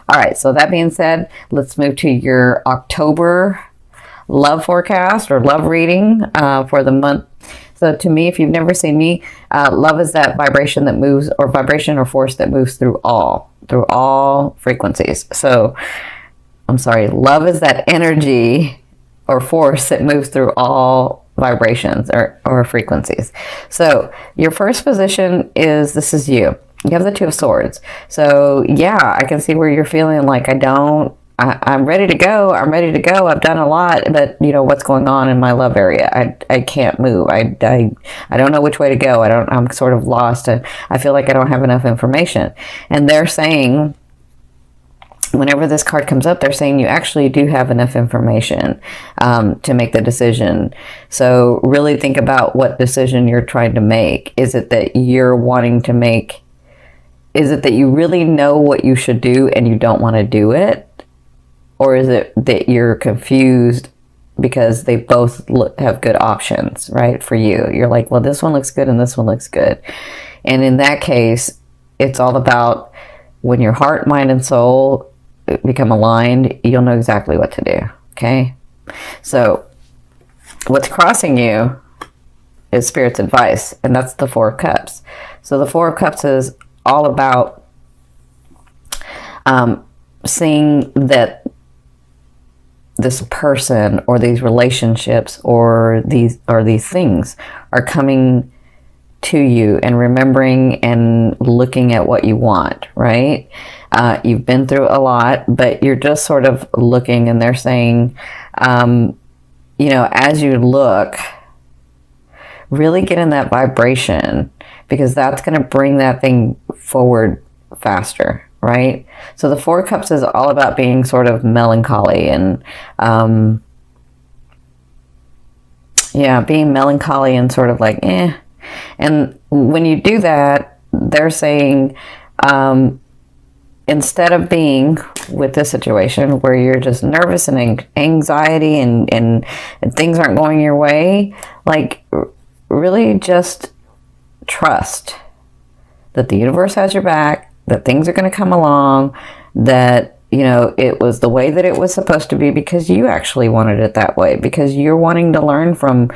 All right, so that being said, let's move to your October love forecast or love reading for the month. So to me, if you've never seen me, love is that vibration that moves, or vibration or force that moves through all frequencies. So I'm sorry, love is that energy or force that moves through all vibrations or frequencies. So your first position is, this is you. You have the Two of Swords. So yeah, I can see where you're feeling like I'm ready to go. I'm ready to go. I've done a lot, but you know what's going on in my love area. I can't move. I don't know which way to go. I'm sort of lost. I feel like I don't have enough information. And they're saying, whenever this card comes up, they're saying you actually do have enough information to make the decision. So really think about what decision you're trying to make. Is it that you're wanting to make, is it that you really know what you should do and you don't want to do it? Or is it that you're confused because they both have good options, right, for you? You're like, well, this one looks good and this one looks good. And in that case, it's all about when your heart, mind, and soul become aligned, you'll know exactly what to do, okay? So what's crossing you is Spirit's advice, and that's the Four of Cups. So the Four of Cups is all about seeing that this person or these relationships or these things are coming to you, and remembering and looking at what you want, right? You've been through a lot, but you're just sort of looking, and they're saying, you know, as you look, really get in that vibration, because that's going to bring that thing forward faster, right? So the Four of Cups is all about being sort of melancholy and, yeah, being melancholy and sort of like, eh. And when you do that, they're saying, instead of being with this situation where you're just nervous and anxiety and things aren't going your way, like really just trust that the universe has your back, that things are going to come along, that, you know, it was the way that it was supposed to be because you actually wanted it that way, because you're wanting to learn from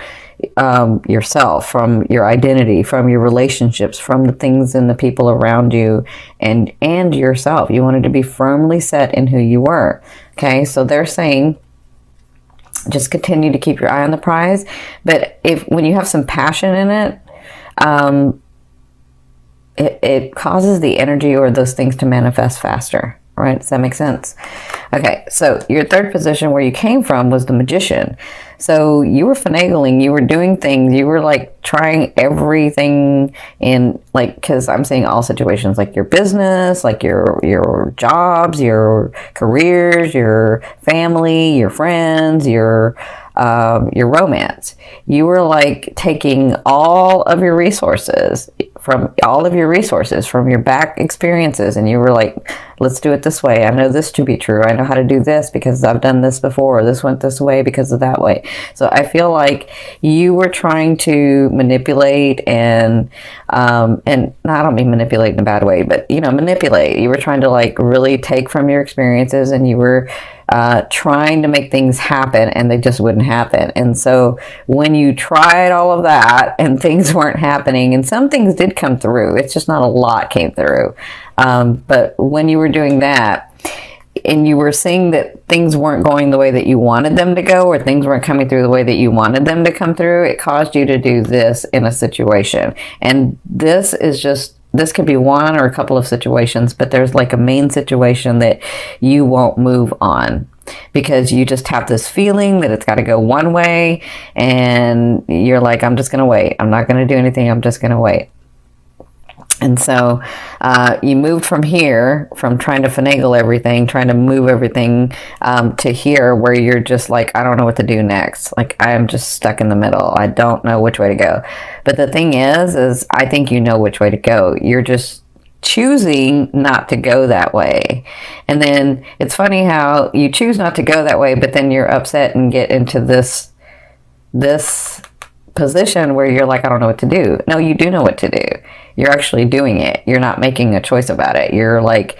yourself, from your identity, from your relationships, from the things and the people around you, and yourself. You wanted to be firmly set in who you were. Okay, so they're saying just continue to keep your eye on the prize, but when you have some passion in it, it causes the energy or those things to manifest faster. Right? Does that make sense? Okay, so your third position where you came from was the Magician. So you were finagling, you were doing things, you were like trying everything in, like, because I'm saying all situations, like your business, like your jobs, your careers, your family, your friends, your romance. You were like taking all of your resources from your back experiences, and you were like, let's do it this way. I know this to be true. I know how to do this because I've done this before. This went this way because of that way. So I feel like you were trying to manipulate and I don't mean manipulate in a bad way, but you know, manipulate. You were trying to like really take from your experiences, and you were trying to make things happen, and they just wouldn't happen. And so when you tried all of that and things weren't happening, and some things did come through, it's just not a lot came through. But when you were doing that, and you were seeing that things weren't going the way that you wanted them to go, or things weren't coming through the way that you wanted them to come through, it caused you to do this in a situation. And this could be one or a couple of situations, but there's like a main situation that you won't move on because you just have this feeling that it's got to go one way, and you're like, I'm just going to wait. I'm not going to do anything. I'm just going to wait. And so you moved from here, from trying to finagle everything, trying to move everything to here where you're just like, I don't know what to do next. Like, I am just stuck in the middle. I don't know which way to go. But the thing is I think you know which way to go. You're just choosing not to go that way. And then it's funny how you choose not to go that way, but then you're upset and get into this position where you're like, I don't know what to do. No, you do know what to do. You're actually doing it. You're not making a choice about it. You're like,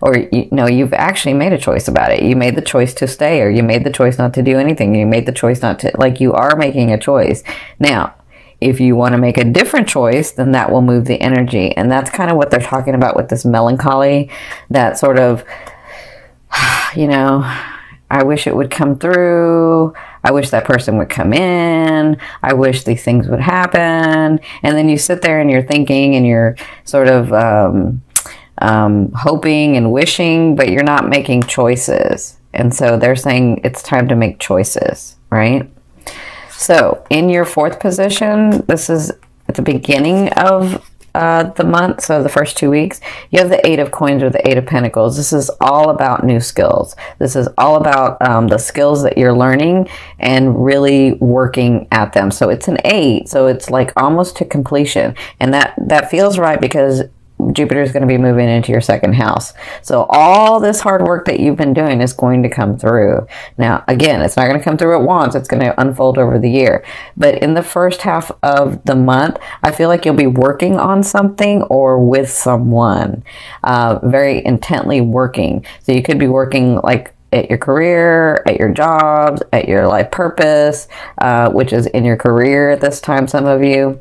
or you know, you've actually made a choice about it. You made the choice to stay, or you made the choice not to do anything. You made the choice not to, like, you are making a choice. Now, if you want to make a different choice, then that will move the energy. And that's kind of what they're talking about with this melancholy, that sort of, you know, I wish it would come through. I wish that person would come in. I wish these things would happen. And then you sit there and you're thinking and you're sort of hoping and wishing, but you're not making choices. And so they're saying it's time to make choices, right? So in your fourth position, this is at the beginning of the month, so the first 2 weeks, you have the 8 of Coins or the 8 of Pentacles. This is all about new skills. This is all about the skills that you're learning and really working at them. So it's an 8, so it's like almost to completion. And that feels right because Jupiter is going to be moving into your second house. So all this hard work that you've been doing is going to come through. Now, again, it's not going to come through at once. It's going to unfold over the year. But in the first half of the month, I feel like you'll be working on something or with someone, very intently working. So you could be working like at your career, at your jobs, at your life purpose, which is in your career at this time, some of you.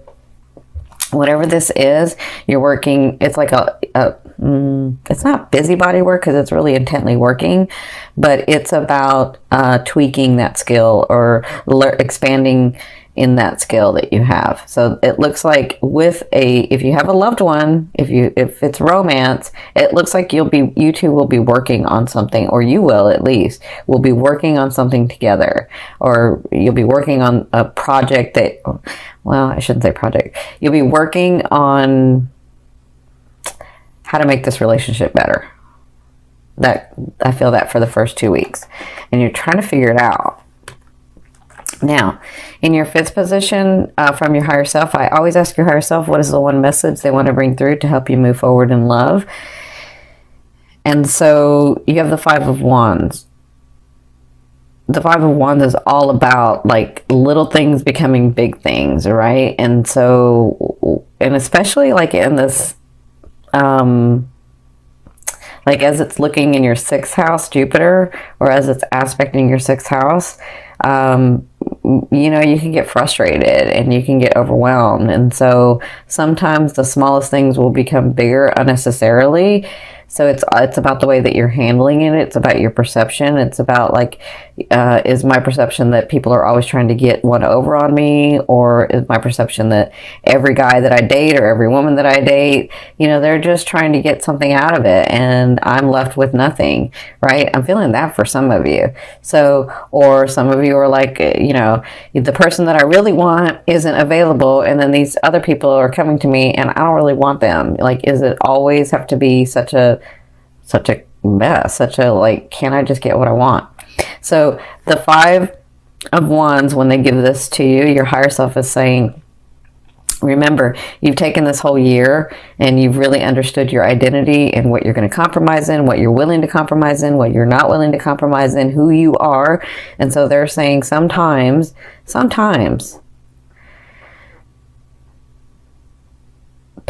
Whatever this is, you're working, it's like it's not busybody work because it's really intently working, but it's about tweaking that skill or expanding in that skill that you have. So it looks like if you have a loved one, if it's romance, it looks like you two will be working on something, or you will at least, will be working on something together, or you'll be working on a project that, well, I shouldn't say project. You'll be working on how to make this relationship better. That I feel that for the first 2 weeks, and you're trying to figure it out. Now, in your fifth position, from your higher self, I always ask your higher self, what is the one message they want to bring through to help you move forward in love? And so you have the 5 of Wands. The 5 of Wands is all about like little things becoming big things, right? And so, and especially like in this, like as it's looking in your 6th house, Jupiter, or as it's aspecting your 6th house, you know, you can get frustrated and you can get overwhelmed. And so sometimes the smallest things will become bigger unnecessarily. So it's about the way that you're handling it. It's about your perception. It's about like, is my perception that people are always trying to get one over on me? Or is my perception that every guy that I date or every woman that I date, you know, they're just trying to get something out of it and I'm left with nothing, right? I'm feeling that for some of you. So, or some of you are like, you know, the person that I really want isn't available, and then these other people are coming to me and I don't really want them. Like, is it always have to be such a mess, such a like, can I just get what I want? So the 5 of Wands, when they give this to you, your higher self is saying, remember, you've taken this whole year and you've really understood your identity and what you're going to compromise in, what you're willing to compromise in, what you're not willing to compromise in, who you are. And so they're saying sometimes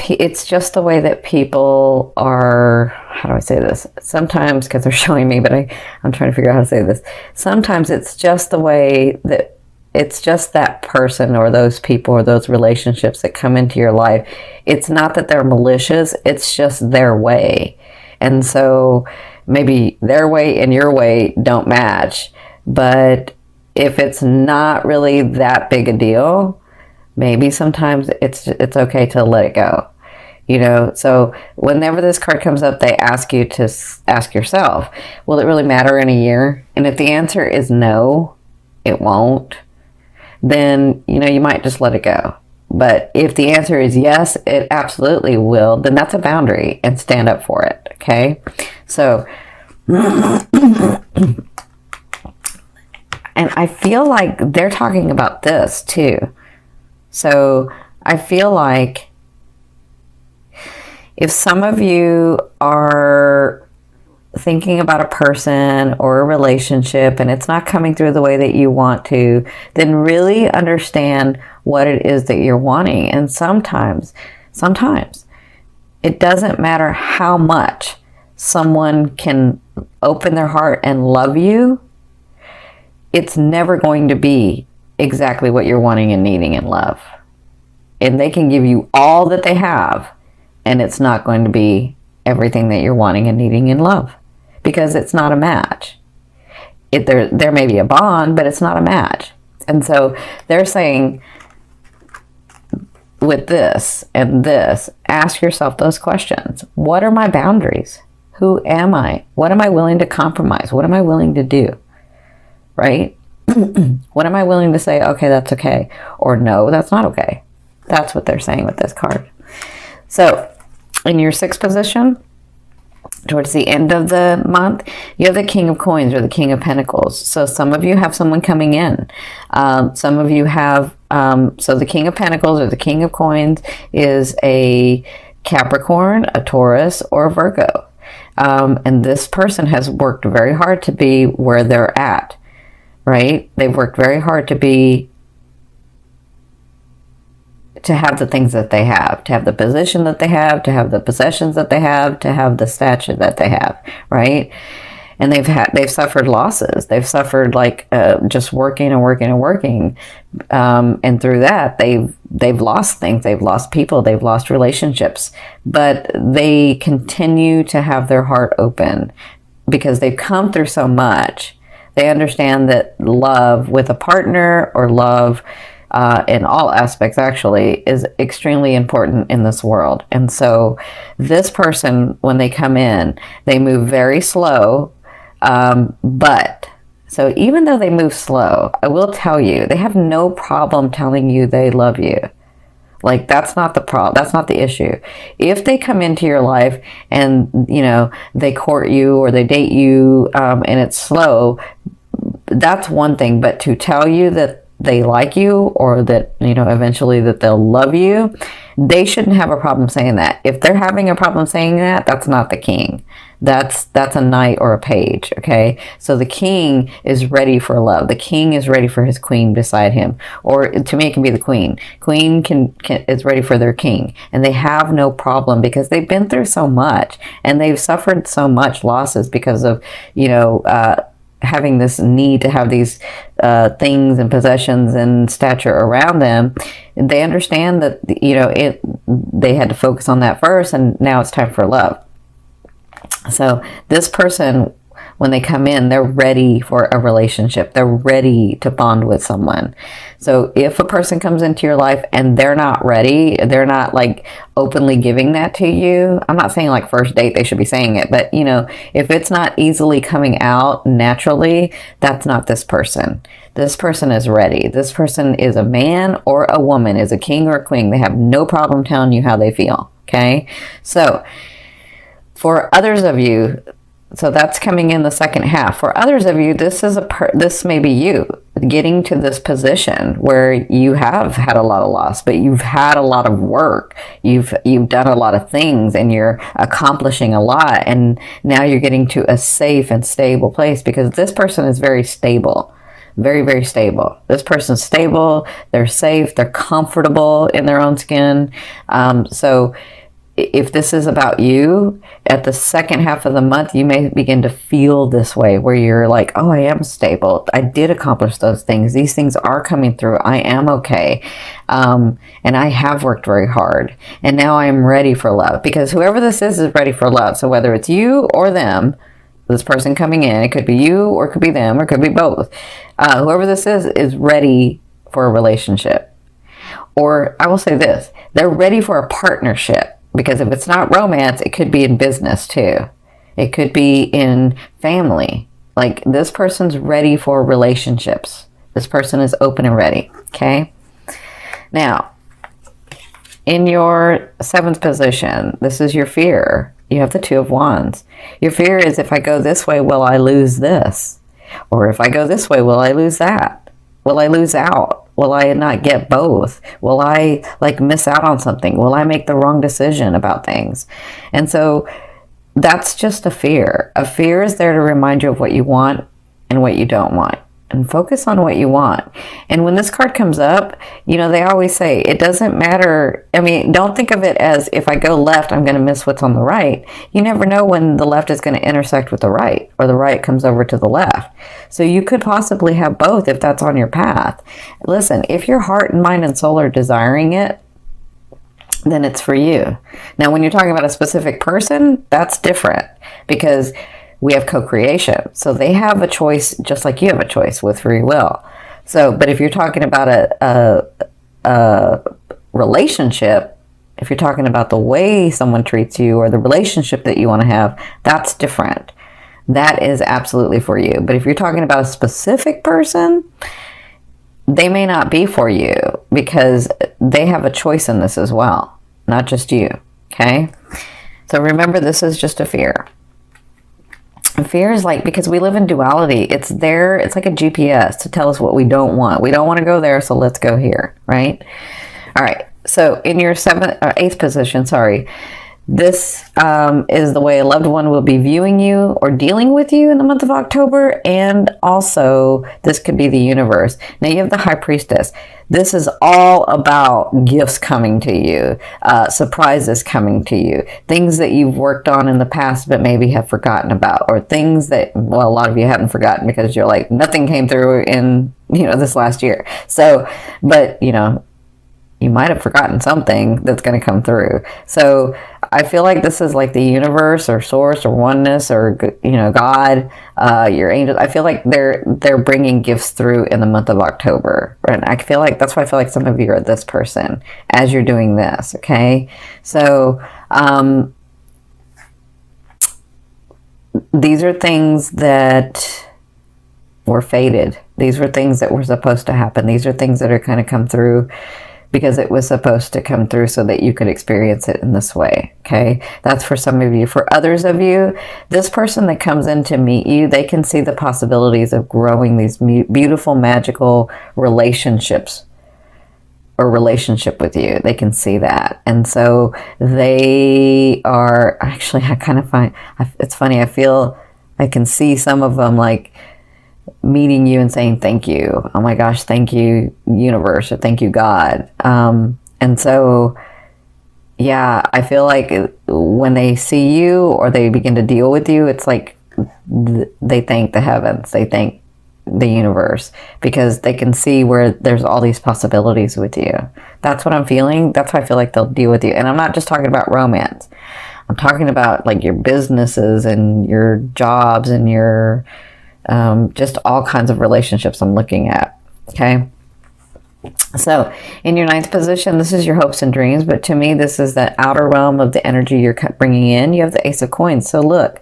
it's just the way that people are, how do I say this? Sometimes, because they're showing me, but I'm trying to figure out how to say this. Sometimes it's just the way that, it's just that person or those people or those relationships that come into your life. It's not that they're malicious, it's just their way. And so maybe their way and your way don't match. But if it's not really that big a deal, maybe sometimes it's okay to let it go. You know, so whenever this card comes up, they ask you to ask yourself, will it really matter in a year? And if the answer is no, it won't, then, you know, you might just let it go. But if the answer is yes, it absolutely will, then that's a boundary and stand up for it. Okay. So, and I feel like they're talking about this too. So I feel like if some of you are thinking about a person or a relationship and it's not coming through the way that you want to, then really understand what it is that you're wanting. And sometimes it doesn't matter how much someone can open their heart and love you, it's never going to be exactly what you're wanting and needing in love. And they can give you all that they have, and it's not going to be everything that you're wanting and needing in love, because it's not a match. There may be a bond, but it's not a match. And so they're saying, with this and this, ask yourself those questions. What are my boundaries? Who am I? What am I willing to compromise? What am I willing to do? Right? What am I willing to say, okay, that's okay, or no, that's not okay? That's what they're saying with this card. So in your 6th position, towards the end of the month, you have the King of Coins or the King of Pentacles. So some of you have someone coming in. Some of you have, so the King of Pentacles or the King of Coins is a Capricorn, a Taurus, or a Virgo. And this person has worked very hard to be where they're at, right? They've worked very hard to have the things that they have, to have the position that they have, to have the possessions that they have, to have the stature that they have, right? And they've suffered losses. They've suffered like just working and working and working, and through that they've lost things. They've lost people. They've lost relationships, but they continue to have their heart open because they've come through so much. They understand that love with a partner, or love in all aspects actually, is extremely important in this world. And so this person, when they come in, they move very slow, but so even though they move slow, I will tell you, they have no problem telling you they love you. Like, that's not the problem. That's not the issue. If they come into your life and, you know, they court you or they date you, and it's slow, that's one thing. But to tell you that they like you, or that, you know, eventually that they'll love you, they shouldn't have a problem saying that. If they're having a problem saying that, that's not the king. That's a knight or a page, okay? So the king is ready for love. The king is ready for his queen beside him. Or to me, it can be the queen. Queen is ready for their king. And they have no problem because they've been through so much. And they've suffered so much losses because of, you know, having this need to have these things and possessions and stature around them. They understand that, you know, they had to focus on that first, and now it's time for love. So this person, when they come in, they're ready for a relationship. They're ready to bond with someone. So if a person comes into your life and they're not ready, they're not like openly giving that to you. I'm not saying like first date they should be saying it, but you know, if it's not easily coming out naturally, that's not this person. This person is ready. This person is a man or a woman, is a king or a queen. They have no problem telling you how they feel. Okay. So for others of you, so that's coming in the second half. For others of you, this may be you getting to this position where you have had a lot of loss, but you've had a lot of work. You've done a lot of things, and you're accomplishing a lot. And now you're getting to a safe and stable place because this person is very stable. Very, very stable. This person's stable. They're safe. They're comfortable in their own skin. So if this is about you, at the second half of the month, you may begin to feel this way where you're like, oh, I am stable. I did accomplish those things. These things are coming through. I am okay. And I have worked very hard. And now I am ready for love, because whoever this is ready for love. So whether it's you or them, this person coming in, it could be you or it could be them or it could be both. Whoever this is ready for a relationship. Or I will say this, they're ready for a partnership. Because if it's not romance, it could be in business too. It could be in family. Like, this person's ready for relationships. This person is open and ready. Okay. Now, in your 7th position, this is your fear. You have the 2 of Wands. Your fear is, if I go this way, will I lose this? Or if I go this way, will I lose that? Will I lose out? Will I not get both? Will I like miss out on something? Will I make the wrong decision about things? And so that's just a fear. A fear is there to remind you of what you want and what you don't want. and focus on what you want. And when this card comes up, you know, they always say it doesn't matter. I mean, don't think of it as if I go left, I'm going to miss what's on the right. You never know when the left is going to intersect with the right, or the right comes over to the left. So you could possibly have both if that's on your path. Listen, if your heart and mind and soul are desiring it, then it's for you. Now, when you're talking about a specific person, that's different, because we have co-creation. So they have a choice just like you have a choice with free will. So, but if you're talking about a relationship, if you're talking about the way someone treats you or the relationship that you want to have, that's different. That is absolutely for you. But if you're talking about a specific person, they may not be for you, because they have a choice in this as well, not just you. Okay? So remember, this is just a fear. Fear is like, because we live in duality, it's there, it's like a GPS to tell us what we don't want. We don't want to go there, so let's go here, right? All right, so in your eighth position, this is the way a loved one will be viewing you or dealing with you in the month of October, and also this could be the universe. Now you have the High Priestess. This is all about gifts coming to you, surprises coming to you, things that you've worked on in the past but maybe have forgotten about, or things that, well, a lot of you haven't forgotten because you're like, nothing came through in, you know, this last year. So, but, you know, you might have forgotten something that's going to come through. So I feel like this is like the universe or source or oneness or, you know, God, your angels. I feel like they're bringing gifts through in the month of October. And I feel like that's why I feel like some of you are this person as you're doing this. Okay. So, these are things that were fated. These were things that were supposed to happen. These are things that are kind of come through because it was supposed to come through so that you could experience it in this way, okay? That's for some of you. For others of you, this person that comes in to meet you, they can see the possibilities of growing these beautiful, magical relationships or relationship with you. They can see that. And so they are, actually, I kind of find, it's funny, I feel, I can see some of them like, meeting you and saying thank you. Oh my gosh, thank you, universe, or thank you, God. And so, yeah, I feel like when they see you or they begin to deal with you, it's like they thank the heavens, they thank the universe, because they can see where there's all these possibilities with you. That's what I'm feeling. That's why I feel like they'll deal with you. And I'm not just talking about romance. I'm talking about like your businesses and your jobs and your just all kinds of relationships I'm looking at. Okay. So in your ninth position, this is your hopes and dreams. But to me, this is that outer realm of the energy you're bringing in. You have the Ace of Coins. So look,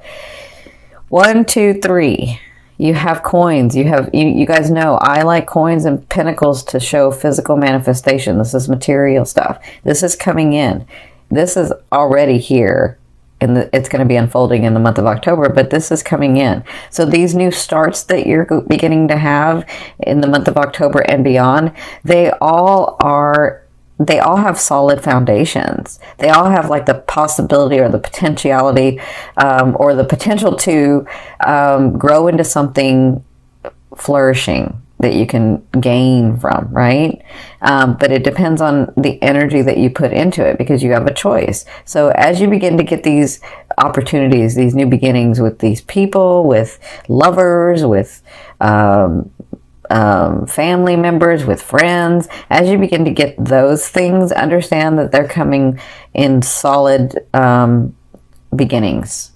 1, 2, 3. You have coins. You have, you guys know I like coins and pentacles to show physical manifestation. This is material stuff. This is coming in. This is already here. And it's going to be unfolding in the month of October, but this is coming in. So these new starts that you're beginning to have in the month of October and beyond, they all have solid foundations. They all have like the possibility or the potentiality or the potential to grow into something flourishing that you can gain from, right? But it depends on the energy that you put into it, because you have a choice. So as you begin to get these opportunities, these new beginnings with these people, with lovers, with family members, with friends, as you begin to get those things, understand that they're coming in solid beginnings.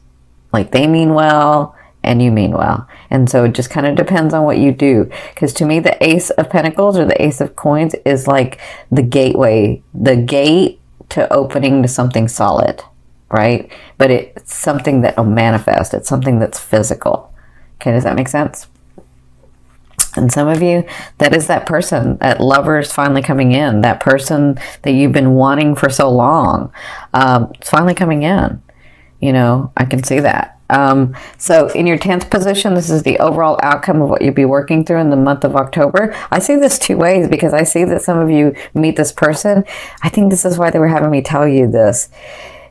Like they mean well, and you mean well. And so it just kind of depends on what you do. Because to me, the Ace of Pentacles or the Ace of Coins is like the gateway, the gate to opening to something solid, right? But it's something that will manifest. It's something that's physical. Okay, does that make sense? And some of you, that is that person, that lover is finally coming in. That person that you've been wanting for so long, it's finally coming in. You know, I can see that. So in your 10th position, this is the overall outcome of what you'll be working through in the month of October. I see this two ways, because I see that some of you meet this person. I think this is why they were having me tell you this,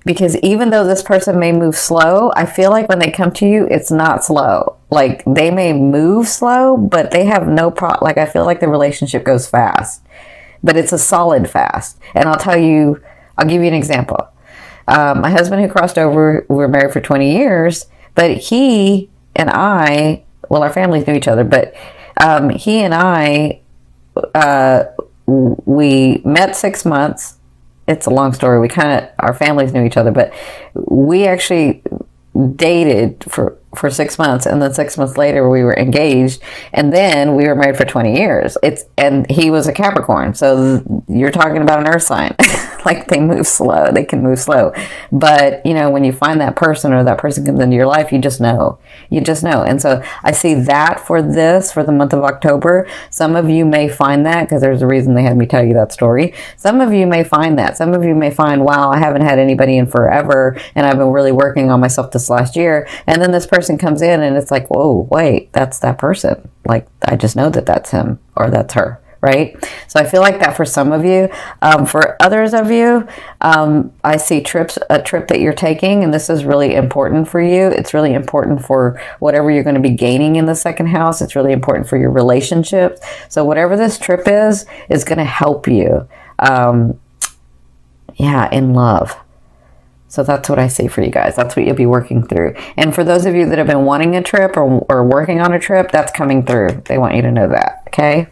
because even though this person may move slow, I feel like when they come to you, it's not slow. Like, they may move slow, but they have no like, I feel like the relationship goes fast, but it's a solid fast. And I'll give you an example. My husband who crossed over, we were married for 20 years, but he and I, well, our families knew each other, but he and I, we met 6 months. It's a long story. Our families knew each other, but we actually dated for 6 months, and then 6 months later we were engaged, and then we were married for 20 years. And he was a Capricorn, so you're talking about an earth sign. Like, they move slow. They can move slow. But, when you find that person, or that person comes into your life, you just know. You just know. And so I see that for the month of October. Some of you may find that, because there's a reason they had me tell you that story. Some of you may find that. Some of you may find, wow, I haven't had anybody in forever, and I've been really working on myself this last year. And then this person comes in, and it's like, whoa, wait, that's that person. Like, I just know that that's him or that's her. Right? So I feel like that for some of you. For others of you, I see a trip that you're taking, and this is really important for you. It's really important for whatever you're going to be gaining in the second house. It's really important for your relationships. So whatever this trip is going to help you, in love. So that's what I see for you guys. That's what you'll be working through. And for those of you that have been wanting a trip or working on a trip, that's coming through. They want you to know that. Okay.